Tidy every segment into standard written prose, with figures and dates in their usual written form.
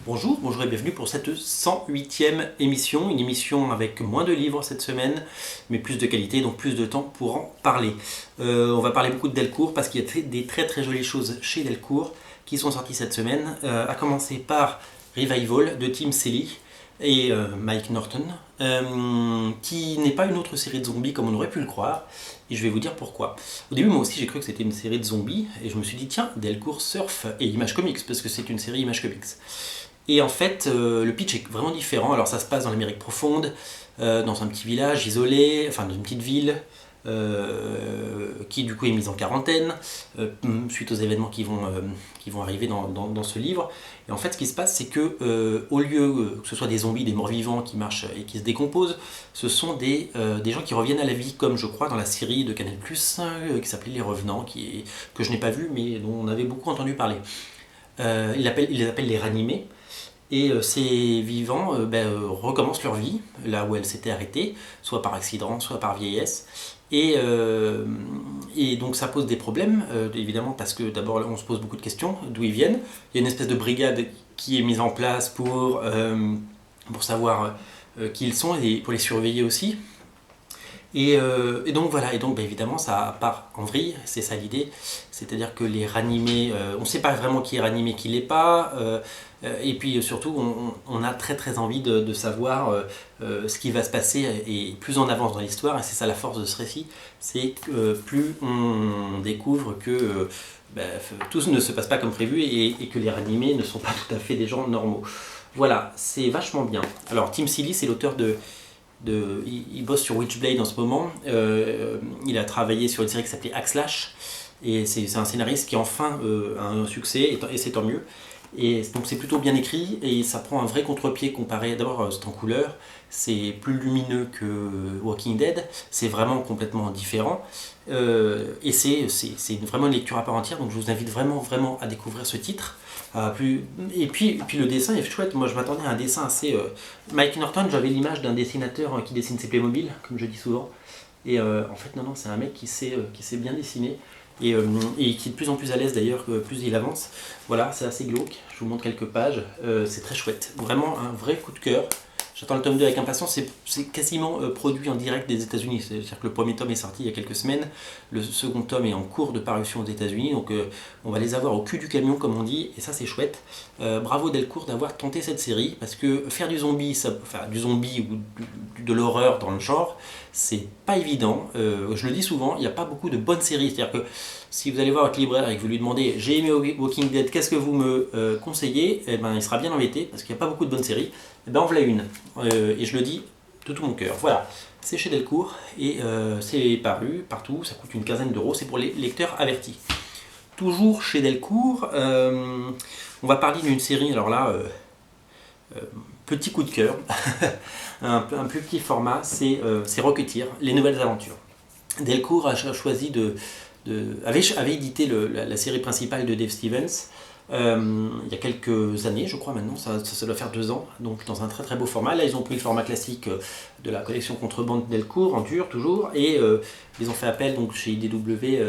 Bonjour et bienvenue pour cette 108e émission, une émission avec moins de livres cette semaine, mais plus de qualité, donc plus de temps pour en parler. On va parler beaucoup de Delcourt parce qu'il y a des très jolies choses chez Delcourt qui sont sorties cette semaine, à commencer par Revival de Tim Seeley et Mike Norton, qui n'est pas une autre série de zombies comme on aurait pu le croire, et je vais vous dire pourquoi. Au début, moi aussi, j'ai cru que c'était une série de zombies, et je me suis dit, tiens, Delcourt Surf et Image Comics, parce que c'est une série Image Comics. Et en fait, le pitch est vraiment différent. Alors ça se passe dans l'Amérique profonde, dans un petit village isolé, enfin dans une petite ville, qui du coup est mise en quarantaine, suite aux événements qui vont arriver dans ce livre. Et en fait, ce qui se passe, c'est que au lieu que ce soit des zombies, des morts-vivants qui marchent et qui se décomposent, ce sont des gens qui reviennent à la vie, comme je crois dans la série de Canal+, qui s'appelait Les Revenants, que je n'ai pas vu, mais dont on avait beaucoup entendu parler. Ils les appellent les ranimés. Et ces vivants recommencent leur vie là où elle s'était arrêtée, soit par accident, soit par vieillesse. Et donc ça pose des problèmes, évidemment, parce que d'abord on se pose beaucoup de questions, d'où ils viennent. Il y a une espèce de brigade qui est mise en place pour savoir qui ils sont et pour les surveiller aussi. Et donc voilà, et donc évidemment ça part en vrille, c'est ça l'idée, c'est-à-dire que les ranimés, on ne sait pas vraiment qui est ranimé, qui ne l'est pas, et puis surtout on a très envie de savoir ce qui va se passer, et plus on avance dans l'histoire, et c'est ça la force de ce récit, c'est que plus on découvre que tout ne se passe pas comme prévu, et que les ranimés ne sont pas tout à fait des gens normaux. Voilà, c'est vachement bien. Alors Tim Seeley, c'est l'auteur il bosse sur Witchblade en ce moment. Il a travaillé sur une série qui s'appelait Axlash, et c'est un scénariste qui enfin a un succès, et c'est tant mieux. Et donc c'est plutôt bien écrit, et ça prend un vrai contre-pied comparé. D'abord, c'est en couleur, c'est plus lumineux que Walking Dead, c'est vraiment complètement différent, et c'est vraiment une lecture à part entière. Donc je vous invite vraiment à découvrir ce titre. Et puis le dessin est chouette. Moi je m'attendais à un dessin assez. Mike Norton, j'avais l'image d'un dessinateur qui dessine ses Playmobil, comme je dis souvent. Et en fait, non, c'est un mec qui sait bien dessiner. Et qui est de plus en plus à l'aise d'ailleurs, plus il avance. Voilà, c'est assez glauque. Je vous montre quelques pages. C'est très chouette. Vraiment un vrai coup de cœur. J'attends le tome 2 avec impatience, c'est quasiment produit en direct des États-Unis. C'est-à-dire que le premier tome est sorti il y a quelques semaines, le second tome est en cours de parution aux États-Unis, donc on va les avoir au cul du camion, comme on dit, et ça c'est chouette. Bravo Delcourt d'avoir tenté cette série, parce que faire du zombie, du zombie ou de l'horreur dans le genre, c'est pas évident. Je le dis souvent, il n'y a pas beaucoup de bonnes séries. C'est-à-dire que si vous allez voir votre libraire et que vous lui demandez j'ai aimé Walking Dead, qu'est-ce que vous me conseillez, eh ben, il sera bien embêté parce qu'il n'y a pas beaucoup de bonnes séries. Eh ben, en voilà une. Et je le dis de tout mon cœur. Voilà, c'est chez Delcourt et c'est paru partout, ça coûte une quinzaine d'euros, c'est pour les lecteurs avertis. Toujours chez Delcourt, on va parler d'une série, alors là, petit coup de cœur, un plus petit format, c'est Rocketeer, les nouvelles aventures. Delcourt a choisi avait édité la série principale de Dave Stevens il y a quelques années, je crois maintenant, ça doit faire 2 ans, donc dans un très beau format. Là, ils ont pris le format classique de la collection Contrebande Delcourt, en dur toujours, et ils ont fait appel donc, chez IDW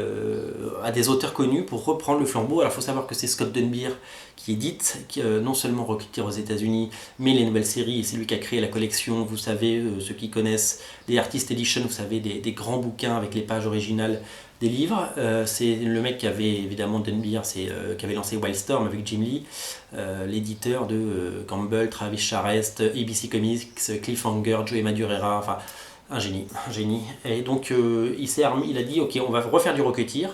à des auteurs connus pour reprendre le flambeau. Alors, il faut savoir que c'est Scott Dunbier qui édite, non seulement Rocketeer aux États-Unis, mais les nouvelles séries, et c'est lui qui a créé la collection, vous savez, ceux qui connaissent les Artist Edition, vous savez, des grands bouquins avec les pages originales des livres. C'est le mec qui avait évidemment Dunbier, qui avait lancé Wildstorm avec Jim Lee, l'éditeur de Campbell, Travis Charest, ABC Comics, Cliffhanger, Joe Madureira, enfin un génie. Et donc il a dit ok, on va refaire du Rocketeer.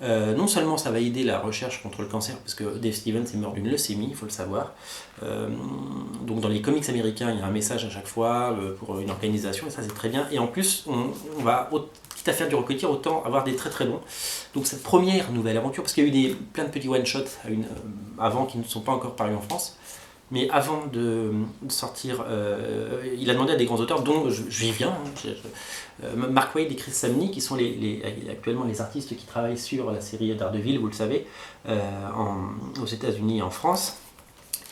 Non seulement ça va aider la recherche contre le cancer, parce que Dave Stevens est mort d'une leucémie, il faut le savoir. Donc dans les comics américains, il y a un message à chaque fois pour une organisation, et ça c'est très bien. Et en plus, on va, quitte à faire du Rocketeer, autant avoir des très bons. Donc cette première nouvelle aventure, parce qu'il y a eu plein de petits one-shots avant qui ne sont pas encore parus en France, mais avant de sortir, il a demandé à des grands auteurs, dont j'y viens, Mark Waid et Chris Samney, qui sont actuellement les artistes qui travaillent sur la série Daredevil, vous le savez, aux États-Unis et en France.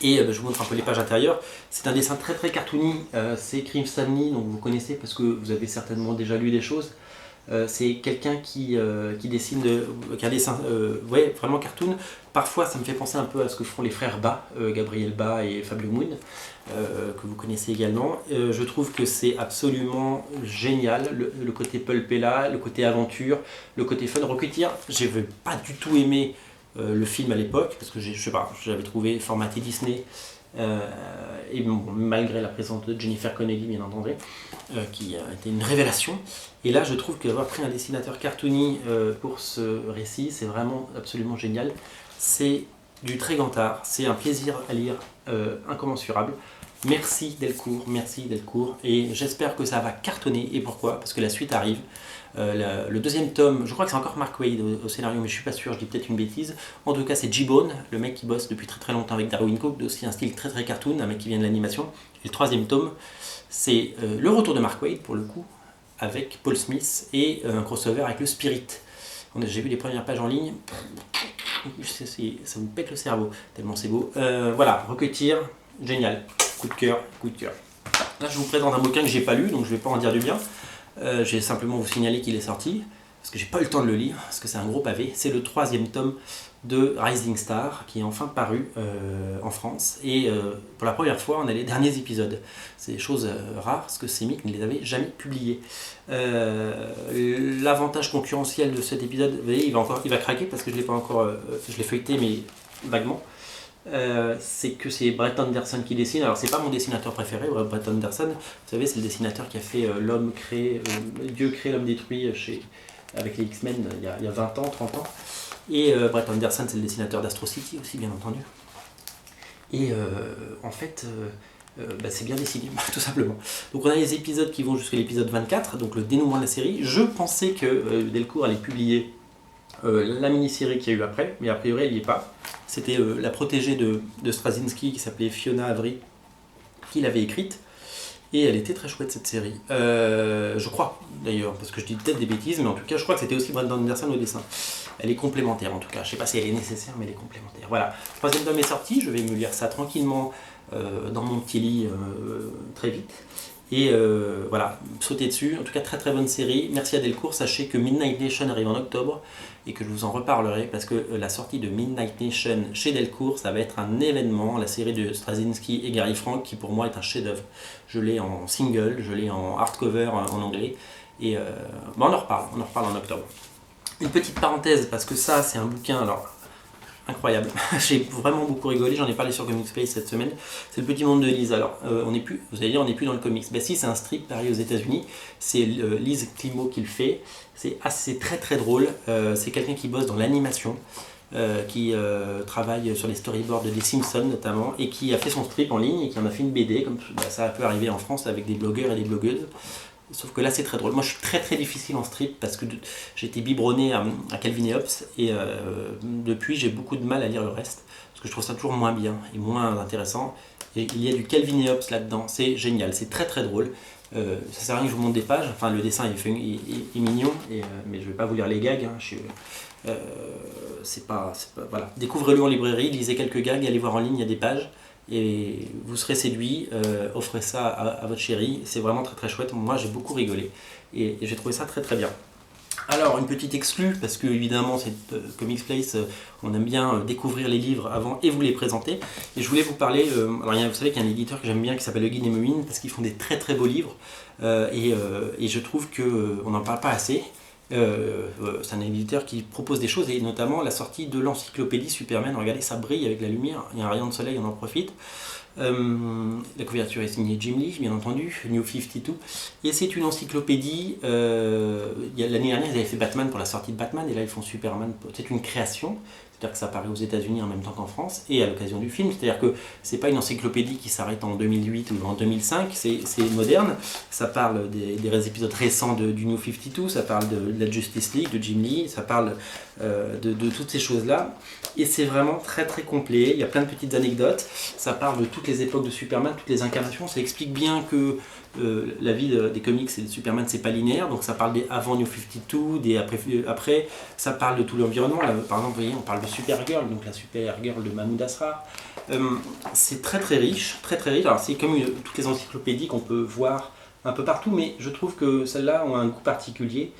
Et je vous montre un peu les pages intérieures. C'est un dessin très cartoony. C'est Chris Samney, donc vous connaissez parce que vous avez certainement déjà lu des choses. C'est quelqu'un qui dessine qui a un dessin ouais, vraiment cartoon. Parfois ça me fait penser un peu à ce que font les frères Bas, Gabriel Bas et Fabio Moon, que vous connaissez également. Je trouve que c'est absolument génial, le côté pulp est là, le côté aventure, le côté fun. Rocketeer, j'avais pas du tout aimé le film à l'époque, parce que je sais pas, j'avais trouvé formaté Disney, et bon, malgré la présence de Jennifer Connelly bien entendu, qui a été une révélation. Et là je trouve qu'avoir pris un dessinateur cartoony pour ce récit, c'est vraiment absolument génial. C'est du très grand art, c'est un plaisir à lire incommensurable. Merci Delcourt, et j'espère que ça va cartonner. Et pourquoi? Parce que la suite arrive. Le deuxième tome, je crois que c'est encore Mark Waid au scénario, mais je suis pas sûr, je dis peut-être une bêtise. En tout cas, c'est G-Bone, le mec qui bosse depuis très très longtemps avec Darwyn Cooke, aussi un style très très cartoon, un mec qui vient de l'animation. Et le troisième tome, c'est le retour de Mark Waid pour le coup, avec Paul Smith et un crossover avec le Spirit. J'ai vu les premières pages en ligne, ça vous pète le cerveau, tellement c'est beau. Voilà, Rocketeer, génial, coup de cœur, coup de cœur. Là, je vous présente un bouquin que j'ai pas lu, donc je vais pas en dire du bien. Je vais simplement vous signaler qu'il est sorti, parce que j'ai pas eu le temps de le lire, parce que c'est un gros pavé. C'est le troisième tome de Rising Star, qui est enfin paru en France. Et pour la première fois, on a les derniers épisodes. C'est des choses rares, parce que Semic ne les avait jamais publiés. L'avantage concurrentiel de cet épisode, vous voyez, il va craquer, parce que je l'ai pas encore, je l'ai feuilleté, mais vaguement. C'est que c'est Brett Anderson qui dessine. Alors c'est pas mon dessinateur préféré, Brett Anderson. Vous savez, c'est le dessinateur qui a fait Dieu crée l'homme détruit avec les X-Men il y a 20 ans, 30 ans. Et Brett Anderson, c'est le dessinateur d'Astro City aussi, bien entendu. Et en fait, c'est bien dessiné, tout simplement. Donc on a les épisodes qui vont jusqu'à l'épisode 24, donc le dénouement de la série. Je pensais que Delcourt allait publier la mini-série qu'il y a eu après, mais a priori elle n'y est pas. C'était la protégée de Straczynski qui s'appelait Fiona Avery qui l'avait écrite, et elle était très chouette cette série. Je crois d'ailleurs, parce que je dis peut-être des bêtises, mais en tout cas je crois que c'était aussi Brandon Anderson au dessin. Elle est complémentaire en tout cas, je sais pas si elle est nécessaire, mais elle est complémentaire. Voilà, le troisième tome est sorti, je vais me lire ça tranquillement dans mon petit lit très vite. Et voilà, sautez dessus. En tout cas, très très bonne série. Merci à Delcourt. Sachez que Midnight Nation arrive en octobre et que je vous en reparlerai parce que la sortie de Midnight Nation chez Delcourt, ça va être un événement. La série de Straczynski et Gary Frank, qui pour moi est un chef-d'œuvre. Je l'ai en single, je l'ai en hardcover en anglais. Et on en reparle en octobre. Une petite parenthèse parce que ça, c'est un bouquin. Alors, incroyable, j'ai vraiment beaucoup rigolé, j'en ai parlé sur Comic Space cette semaine. C'est le petit monde de Lise. Alors, vous allez dire, on n'est plus dans le comics. Ben si, c'est un strip pareil aux États-Unis. C'est Lise Climo qui le fait. C'est très très drôle. C'est quelqu'un qui bosse dans l'animation, qui travaille sur les storyboards des Simpsons notamment, et qui a fait son strip en ligne et qui en a fait une BD, comme ça a pu arriver en France avec des blogueurs et des blogueuses. Sauf que là c'est très drôle. Moi je suis très très difficile en strip parce que j'ai été biberonné à Calvin et Hobbes, et depuis j'ai beaucoup de mal à lire le reste parce que je trouve ça toujours moins bien et moins intéressant. Et il y a du Calvin et Hobbes là-dedans, c'est génial, c'est très très drôle. Ça sert à rien que je vous montre des pages, enfin le dessin est mignon, mais je vais pas vous lire les gags. Voilà. Découvrez-le en librairie, lisez quelques gags, allez voir en ligne, il y a des pages. Et vous serez séduit, offrez ça à votre chérie, c'est vraiment très très chouette. Moi j'ai beaucoup rigolé et j'ai trouvé ça très très bien. Alors une petite exclue, parce que évidemment c'est Comics Place, on aime bien découvrir les livres avant et vous les présenter. Et je voulais vous parler, alors vous savez qu'il y a un éditeur que j'aime bien qui s'appelle Le Guin et Moumine, parce qu'ils font des très très beaux livres, et je trouve qu'on n'en parle pas assez. C'est un éditeur qui propose des choses, et notamment la sortie de l'encyclopédie Superman. Regardez, ça brille avec la lumière, il y a un rayon de soleil, on en profite. La couverture est signée Jim Lee, bien entendu, New 52, et c'est une encyclopédie. L'année dernière ils avaient fait Batman pour la sortie de Batman, et là ils font Superman. C'est une création, c'est-à-dire que ça apparaît aux États-Unis en même temps qu'en France et à l'occasion du film. C'est-à-dire que c'est pas une encyclopédie qui s'arrête en 2008 ou en 2005, c'est moderne. Ça parle des épisodes récents du New 52, ça parle de la Justice League, de Jim Lee, ça parle de toutes ces choses-là. Et c'est vraiment très très complet. Il y a plein de petites anecdotes. Ça parle de toutes les époques de Superman, toutes les incarnations. Ça explique bien que la vie des comics et de Superman, c'est pas linéaire. Donc ça parle des avant New 52, des après. Ça parle de tout l'environnement. Par exemple, vous voyez, on parle de Supergirl, donc la Supergirl de Mahmoud Asrar. C'est très très riche, très très riche. Alors c'est comme toutes les encyclopédies qu'on peut voir un peu partout, mais je trouve que celles-là ont un goût particulier,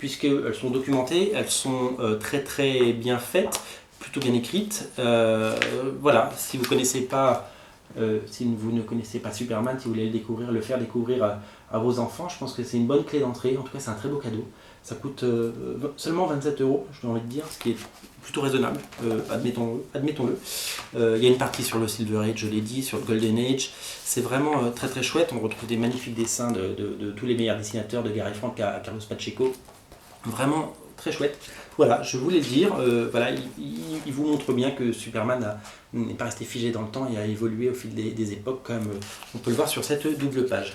puisqu'elles sont documentées, elles sont très très bien faites, plutôt bien écrites. Voilà, si vous connaissez pas, si vous ne connaissez pas Superman, si vous voulez le découvrir, le faire découvrir à vos enfants, je pense que c'est une bonne clé d'entrée. En tout cas, c'est un très beau cadeau. Ça coûte seulement 27 €, je dois envie de dire, ce qui est plutôt raisonnable, admettons-le. Il y a une partie sur le Silver Age, je l'ai dit, sur le Golden Age. C'est vraiment très très chouette. On retrouve des magnifiques dessins de tous les meilleurs dessinateurs, de Gary Frank à Carlos Pacheco. Vraiment très chouette. Voilà, je voulais le dire. Voilà, il vous montre bien que Superman n'est pas resté figé dans le temps et a évolué au fil des époques, comme on peut le voir sur cette double page.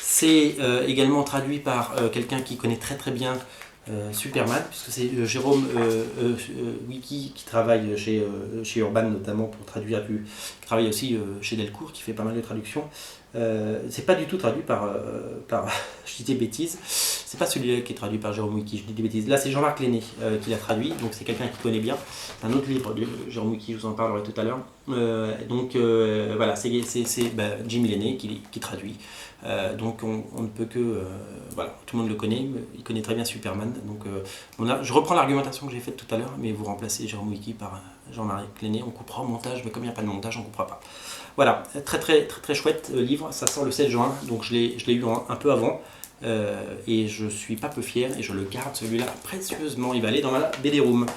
C'est également traduit par quelqu'un qui connaît très très bien Superman, puisque c'est Jérôme Wiki qui travaille chez Urban notamment pour traduire, qui travaille aussi chez Delcourt, qui fait pas mal de traductions. C'est pas du tout traduit par je dis des bêtises, c'est pas celui-là qui est traduit par Jérôme Wiki, je dis des bêtises. Là c'est Jean-Marc Lenné qui l'a traduit, donc c'est quelqu'un qui connaît bien. C'est un autre livre de Jérôme Wiki, je vous en parlerai tout à l'heure. Voilà, c'est Jimmy Lenné qui traduit. Donc on ne peut que voilà, tout le monde le connaît, il connaît très bien Superman. Donc je reprends l'argumentation que j'ai faite tout à l'heure, mais vous remplacez Jérôme Wiki par Jean-Marc Lenné, on coupera au montage, mais comme il n'y a pas de montage, on ne coupera pas. Voilà, très très très très chouette livre, ça sort le 7 juin, donc je l'ai eu un peu avant, et je suis pas peu fier, et je le garde celui-là précieusement, il va aller dans ma BD Room.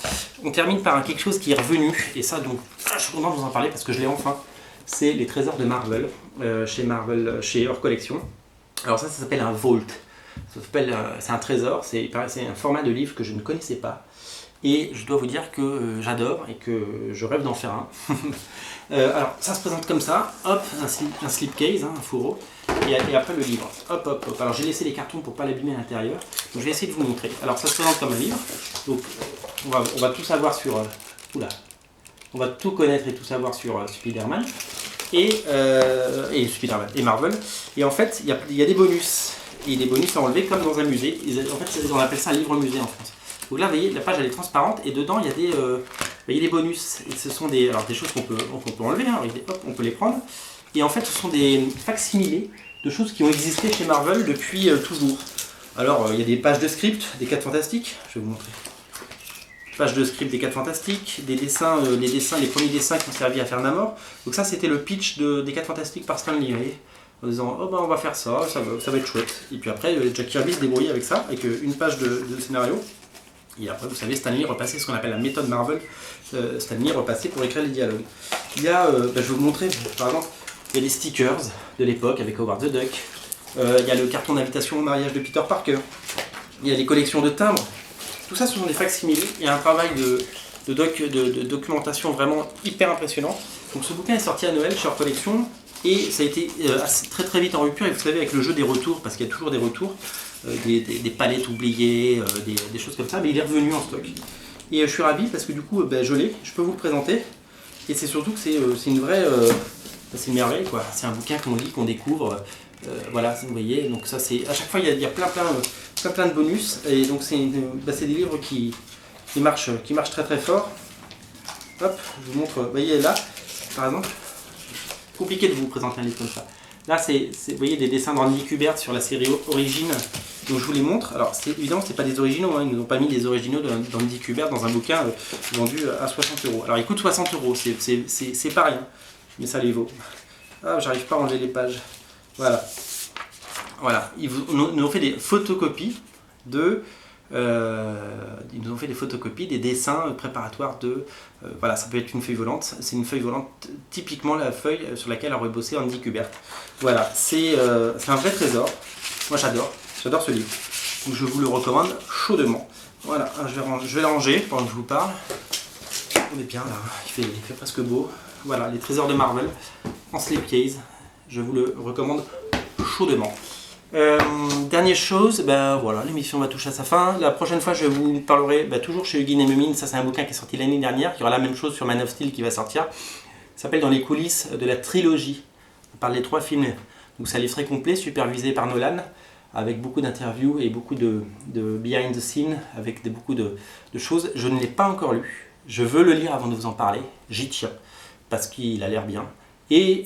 On termine par quelque chose qui est revenu, et ça donc, je suis content de vous en parler parce que je l'ai enfin, c'est les trésors de Marvel, chez Hors Collection. Alors ça s'appelle un Vault, c'est un trésor, c'est un format de livre que je ne connaissais pas, et je dois vous dire que j'adore et que je rêve d'en faire un. Alors ça se présente comme ça, hop, un slipcase, un fourreau, et après le livre, hop hop hop. Alors j'ai laissé les cartons pour ne pas l'abîmer à l'intérieur, donc je vais essayer de vous montrer. Alors ça se présente comme un livre, donc on va tout savoir sur, on va tout connaître et tout savoir sur Spider-Man et Marvel, et en fait il y a des bonus, et des bonus à enlever comme dans un musée. En fait on appelle ça un livre musée en France. Donc là, vous voyez, la page elle est transparente et dedans il y a des bonus. Et ce sont des choses qu'on peut enlever, hein, hop, on peut les prendre. Et en fait, ce sont des facsimilés de choses qui ont existé chez Marvel depuis toujours. Alors, il y a des pages de script des 4 Fantastiques, je vais vous montrer. Pages de script des 4 Fantastiques, des dessins, les premiers dessins qui ont servi à faire Namor. Donc ça, c'était le pitch des 4 Fantastiques par Stan Lee, vous voyez, en disant oh ben on va faire ça va être chouette. Et puis après, Jack Kirby se débrouillait avec ça, avec une page de scénario. Et après, vous savez, Stan Lee repassait ce qu'on appelle la méthode Marvel. Stan Lee repassait pour écrire les dialogues. Il y a, je vais vous montrer, par exemple, il y a les stickers de l'époque avec Howard the Duck. Il y a le carton d'invitation au mariage de Peter Parker. Il y a les collections de timbres. Tout ça, ce sont des facsimilés. Il y a un travail de documentation vraiment hyper impressionnant. Donc ce bouquin est sorti à Noël chez Hors Collection. Et ça a été très très vite en rupture, et vous savez, avec le jeu des retours, parce qu'il y a toujours des retours, des palettes oubliées, des choses comme ça, mais il est revenu en stock. Et je suis ravi parce que du coup, je peux vous le présenter, et c'est surtout que c'est une vraie, c'est une merveille quoi. C'est un bouquin qu'on lit, qu'on découvre, voilà, vous voyez, donc ça c'est, à chaque fois il y a plein de bonus, et donc c'est des livres qui marchent très très fort. Hop, je vous montre, vous voyez là, par exemple. Compliqué de vous présenter un livre comme ça. Là, vous voyez des dessins d'Andy Kubert sur la série Origine, donc je vous les montre. Alors, évidemment, c'est pas des originaux, hein. Ils nous ont pas mis des originaux d'Andy Kubert dans un bouquin vendu à 60 €. Alors, il coûte 60 €, c'est pas rien, mais ça les vaut. Ah, j'arrive pas à enlever les pages. Voilà. Ils nous ont fait des photocopies ils nous ont fait des photocopies, des dessins préparatoires voilà, ça peut être une feuille volante. C'est une feuille volante, typiquement la feuille sur laquelle a rebossé Andy Kubert. Voilà, c'est un vrai trésor. Moi j'adore ce livre. Donc je vous le recommande chaudement. Voilà, je vais le ranger pendant que je vous parle. On est bien là, il fait presque beau. Voilà, les trésors de Marvel en slipcase. Je vous le recommande chaudement. Dernière chose, voilà, l'émission va toucher à sa fin. La prochaine fois, je vous parlerai toujours chez Huguin et Mumine. Ça, c'est un bouquin qui est sorti l'année dernière. Il y aura la même chose sur Man of Steel qui va sortir. Ça s'appelle Dans les coulisses de la trilogie. On parle des 3 films. Donc, c'est un livre très complet, supervisé par Nolan, avec beaucoup d'interviews et beaucoup de behind the scenes, avec beaucoup de choses. Je ne l'ai pas encore lu. Je veux le lire avant de vous en parler. J'y tiens, parce qu'il a l'air bien. Et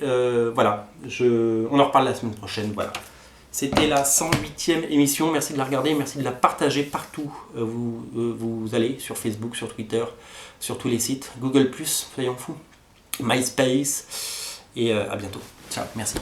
voilà, on en reparle la semaine prochaine. Voilà. C'était la 108e émission. Merci de la regarder, merci de la partager partout. Vous allez sur Facebook, sur Twitter, sur tous les sites. Google+, soyons fous. MySpace. Et à bientôt. Ciao, merci.